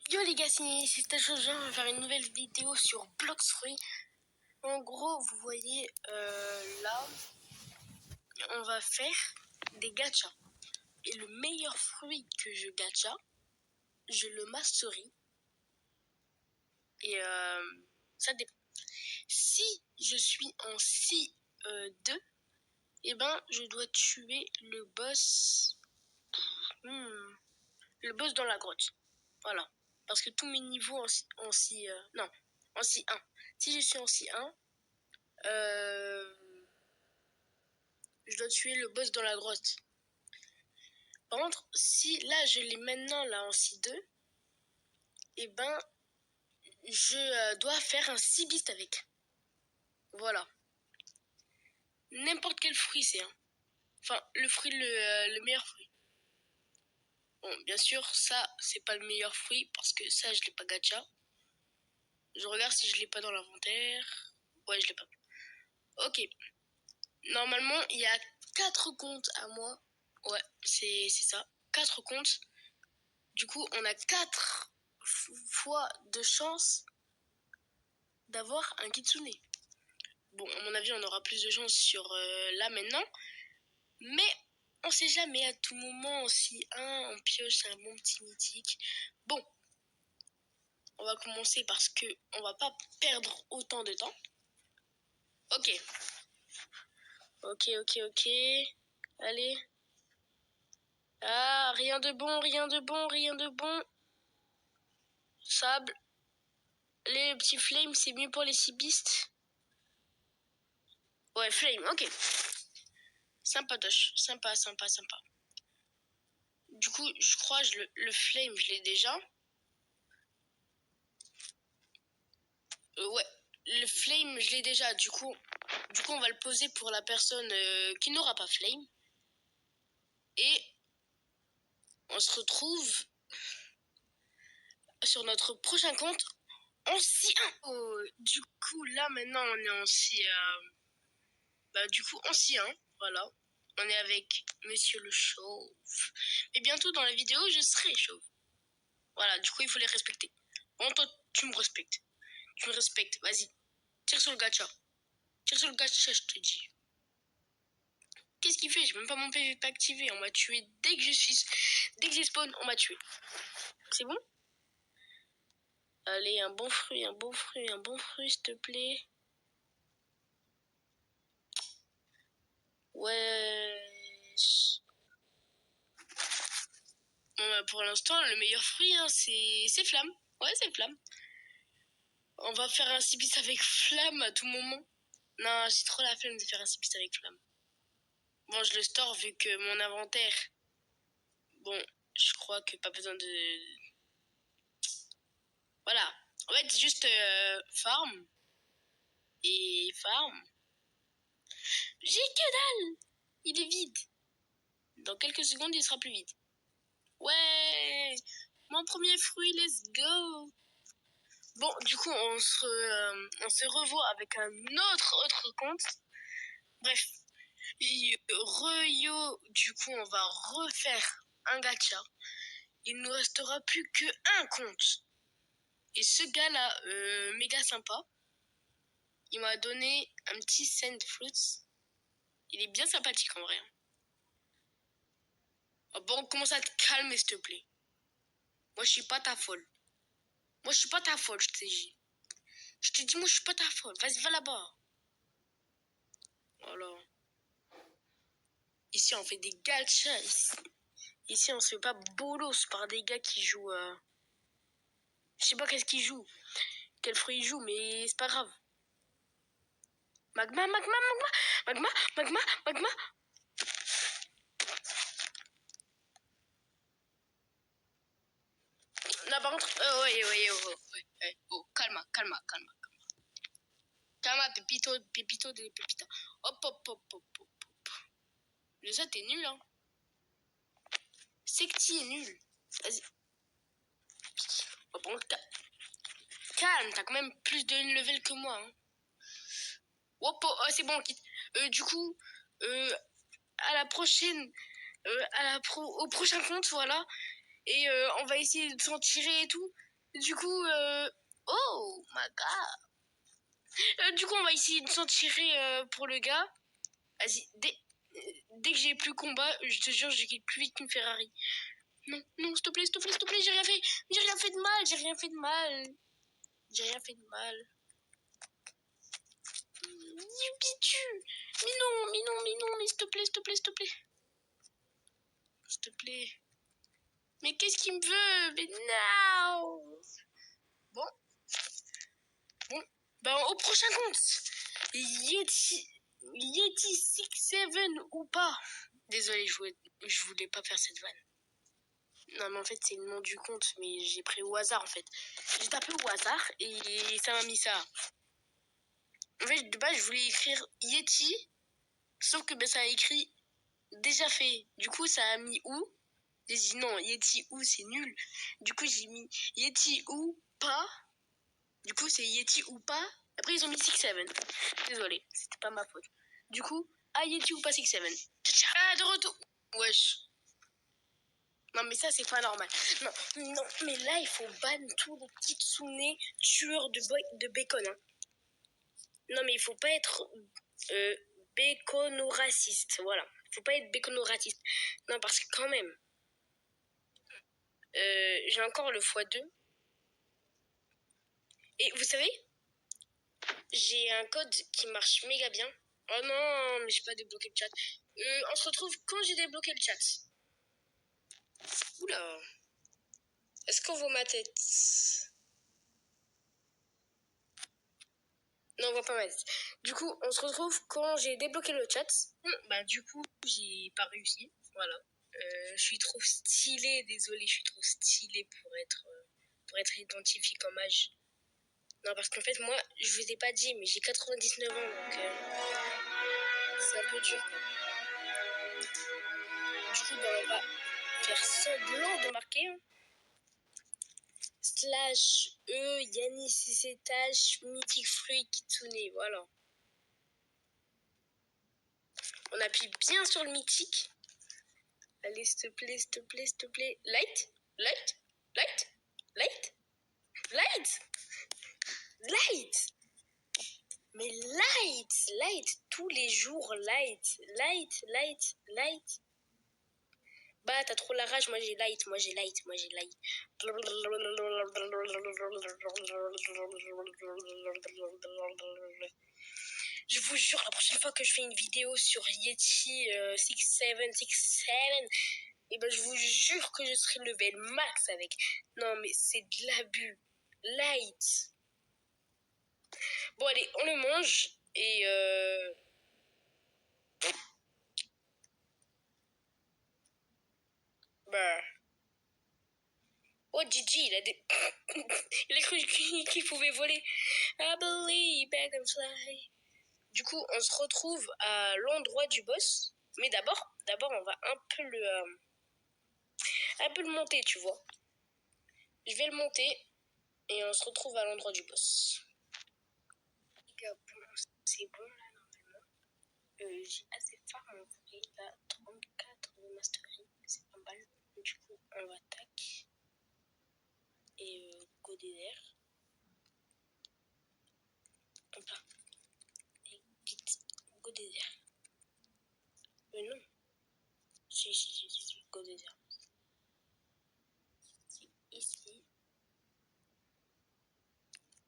Yo les gars, c'est Tachojan, on va faire une nouvelle vidéo sur Bloxfruit. En gros, vous voyez là, on va faire des gachas. Et le meilleur fruit que je gacha, je le mastery. Et ça dépend. Si je suis en C2, et ben je dois tuer le boss. Le boss dans la grotte. Voilà. Parce que tous mes niveaux en C1. Si je suis en C1, je dois tuer le boss dans la grotte. Par contre, si là je l'ai maintenant là en C2, et ben je dois faire un C-Beast avec. Voilà. N'importe quel fruit c'est. Enfin, le fruit, le meilleur fruit. Bon, bien sûr, ça, c'est pas le meilleur fruit parce que ça, je l'ai pas gacha. Je regarde si je l'ai pas dans l'inventaire. Ouais, je l'ai pas. Ok. Normalement, il y a 4 comptes à moi. Ouais, c'est ça. 4 comptes. Du coup, on a 4 fois de chance d'avoir un kitsune. Bon, à mon avis, on aura plus de chance sur là maintenant. Mais on sait jamais, à tout moment, si on pioche un bon petit mythique. Bon, on va commencer parce que on va pas perdre autant de temps. Ok. Allez. Ah, rien de bon. Sable. Les petits flames, c'est mieux pour les Sea-Beasts. Ouais, flame, ok. Sympatoche. Sympa. Du coup, je crois que le flame, je l'ai déjà. Ouais, le flame, je l'ai déjà. Du coup, on va le poser pour la personne qui n'aura pas flame. Et on se retrouve sur notre prochain compte en C1. Oh, du coup, là, maintenant, on est en C... en C1, voilà. On est avec Monsieur le Chauve. Et bientôt, dans la vidéo, je serai chauve. Voilà, du coup, il faut les respecter. Bon, toi, tu me respectes. Vas-y. Tire sur le gacha, je te dis. Qu'est-ce qu'il fait? J'ai même pas mon PVP activé. On m'a tué dès que j'ai spawn, on m'a tué. C'est bon? Allez, un bon fruit, s'il te plaît. Ouais. Bon, bah, pour l'instant, le meilleur fruit, hein, c'est Flamme. Ouais, c'est Flamme. On va faire un Sea-Beast avec Flamme à tout moment. Non, j'ai trop la flemme de faire un Sea-Beast avec Flamme. Bon, je le store vu que mon inventaire... Bon, je crois que pas besoin de... Voilà. En fait, c'est juste farm. Et farm. J'ai que dalle! Il est vide. Dans quelques secondes, il sera plus vide. Ouais! Mon premier fruit, let's go! Bon, du coup, on se revoit avec un autre compte. Bref. Du coup, on va refaire un gacha. Il ne nous restera plus qu'un compte. Et ce gars-là, méga sympa, il m'a donné un petit sand fruits. Il est bien sympathique en vrai. Oh, bon, commence à te calmer, s'il te plaît. Moi, je suis pas ta folle. Je te dis. Je te dis, moi, je suis pas ta folle. Vas-y, va là-bas. Voilà. Ici, on fait des gachas. Ici, on se fait pas bolos par des gars qui jouent... Je sais pas qu'est-ce qu'ils jouent. Quel fruit ils jouent, mais c'est pas grave. Magma. Non, par contre... ouais. Oh, calma. Calma, Pépito de Pépita. Hop. Mais ça, t'es nul, hein. Secti est nul. Vas-y. Oh, par contre, calme, t'as quand même plus de level que moi, hein. Hop, oh, c'est bon, on quitte. Du coup, à la prochaine... au prochain compte, voilà. Et on va essayer de s'en tirer et tout. Du coup, oh my god. Du coup, on va essayer de s'en tirer pour le gars. Vas-y, dès que j'ai plus combat, je te jure, je quitte plus vite qu'une Ferrari. Non, non, s'il te plaît, s'il te plaît, s'il te plaît, j'ai rien fait. J'ai rien fait de mal, j'ai rien fait de mal. J'ai rien fait de mal. Mais non, mais non, mais non, mais s'il te plaît, s'il te plaît, s'il te plaît. S'il te plaît. Mais qu'est-ce qu'il me veut? Mais non. Bon. Ben, au prochain compte. Yeti 67 ou pas. Désolé, je voulais pas faire cette vanne. Non, mais en fait, c'est le nom du compte, mais j'ai pris au hasard, en fait. J'ai tapé au hasard et ça m'a mis ça. En fait, de base, je voulais écrire Yeti, sauf que ben, ça a écrit déjà fait. Du coup, ça a mis où? J'ai dit non, Yeti ou, c'est nul. Du coup, j'ai mis Yeti ou pas. Du coup, c'est Yeti ou pas. Après, ils ont mis 6-7. Désolé, c'était pas ma faute. Du coup, Yeti ou pas 6-7. Ah, de retour. Wesh. Non, mais ça, c'est pas normal. Non, non, mais là, il faut ban tous les petits Tsune tueurs de bacon. Hein. Non, mais il faut pas être bécono-raciste. Voilà. Il faut pas être bécono-raciste. Non, parce que quand même, j'ai encore le x2. Et vous savez, j'ai un code qui marche méga bien. Oh non, mais j'ai pas débloqué le chat. On se retrouve quand j'ai débloqué le chat. Oula. Est-ce qu'on voit ma tête? Non, on voit pas ma tête. Du coup, on se retrouve quand j'ai débloqué le chat. Bah, du coup, j'ai pas réussi. Voilà. Je suis trop stylée, désolée, je suis trop stylée pour être identifiée comme âge. Non, parce qu'en fait, moi, je vous ai pas dit, mais j'ai 99 ans, donc c'est un peu dur. Du coup, bah, on va faire semblant de marquer. Hein. Slash E, Yannis CCTH, Mythic Fruit, Kitsune, voilà. On appuie bien sur le mythique. Allez, s'il te plaît, s'il te plaît, s'il te plaît. Light, light, light, light, light, light. Mais light, tous les jours, light. Bah, t'as trop la rage, moi j'ai light. Je vous jure, la prochaine fois que je fais une vidéo sur Yeti 6767, et ben je vous jure que je serai level max avec. Non, mais c'est de l'abus. Light. Bon, allez, on le mange et bah. Oh, Gigi, il a cru qu'il pouvait voler. I believe I can fly. Du coup, on se retrouve à l'endroit du boss. Mais d'abord, on va un peu le monter, tu vois. Je vais le monter et on se retrouve à l'endroit du boss. Les gars, bon, c'est bon là, normalement. J'ai assez fort mon fruit, là, 34 de mastery, c'est pas mal. Du coup, on va attaque. Et go désert. Hop là. Et vite, go désert. Non. Si, go désert. Ici.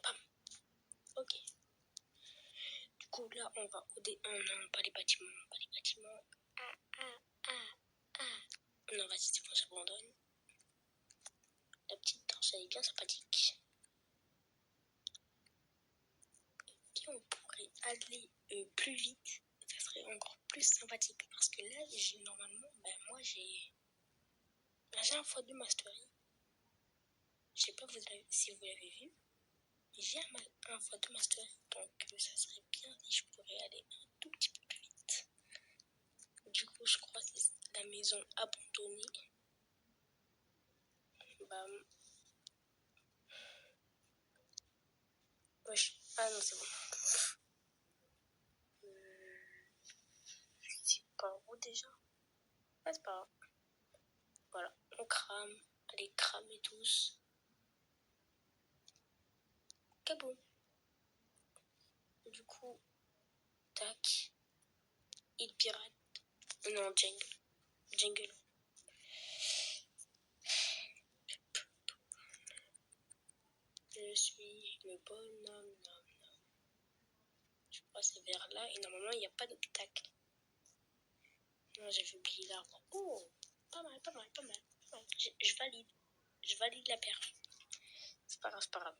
Bam. Ok. Du coup, là, on va au dé... non, pas les bâtiments. Non, vas-y, c'est bon, j'abandonne. La petite torche, elle est bien sympathique. Si on pourrait aller plus vite, ça serait encore plus sympathique. Parce que là, normalement, moi, j'ai un x2 mastery. Je sais pas si vous l'avez vu. J'ai un x2 mastery. Donc, ça serait bien si je pourrais aller un tout petit peu plus vite. Du coup, je crois que c'est la maison abandonnée. Wesh. Ah non, c'est bon. C'est pas où déjà? Ah, c'est pas grave. Voilà, on crame. Allez, cramer tous. Kaboum. Du coup, tac. Il pirate. Non, jungle. Je suis le bonhomme. Je passe vers là et normalement il n'y a pas d'obstacle. Non, j'avais oublié l'arbre. Oh, pas mal. Je valide la perf. C'est pas grave.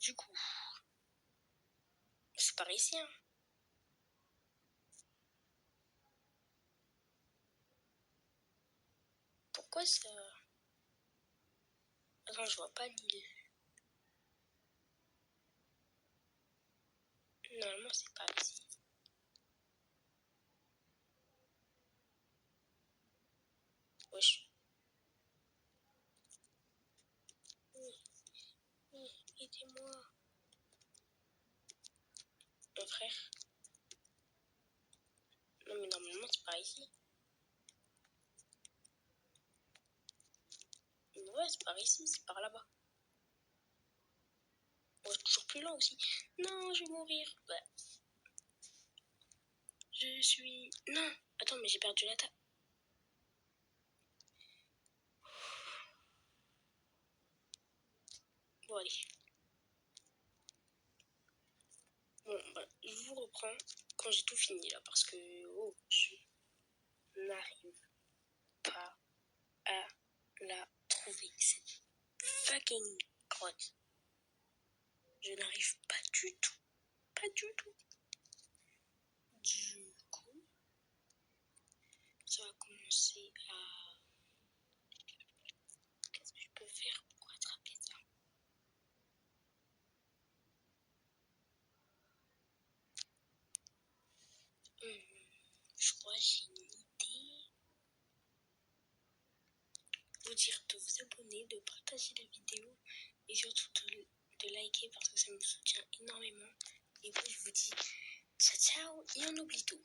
Du coup, c'est par ici, hein. Pourquoi ça... Attends, je vois pas l'île. Normalement, c'est pas ici. Wesh. Aidez-moi. Mon frère. Non, mais normalement, c'est pas ici. Ouais, c'est par ici, c'est par là-bas. Ouais, toujours plus loin aussi. Non, je vais mourir. Ouais. Je suis... Non. Attends, mais j'ai perdu la table. Bon, allez. Bon, bah, je vous reprends quand j'ai tout fini, là, parce que... Oh, je n'arrive pas à la trouver. Cette fucking grotte. Je n'arrive pas du tout. Pas du tout. Du coup, ça va commencer à... Qu'est-ce que je peux faire pour attraper ça? Je crois que j'ai une idée. Vous dire de vous abonner, de partager la vidéo et surtout de liker parce que ça me soutient énormément. Et puis je vous dis ciao ciao et on oublie tout.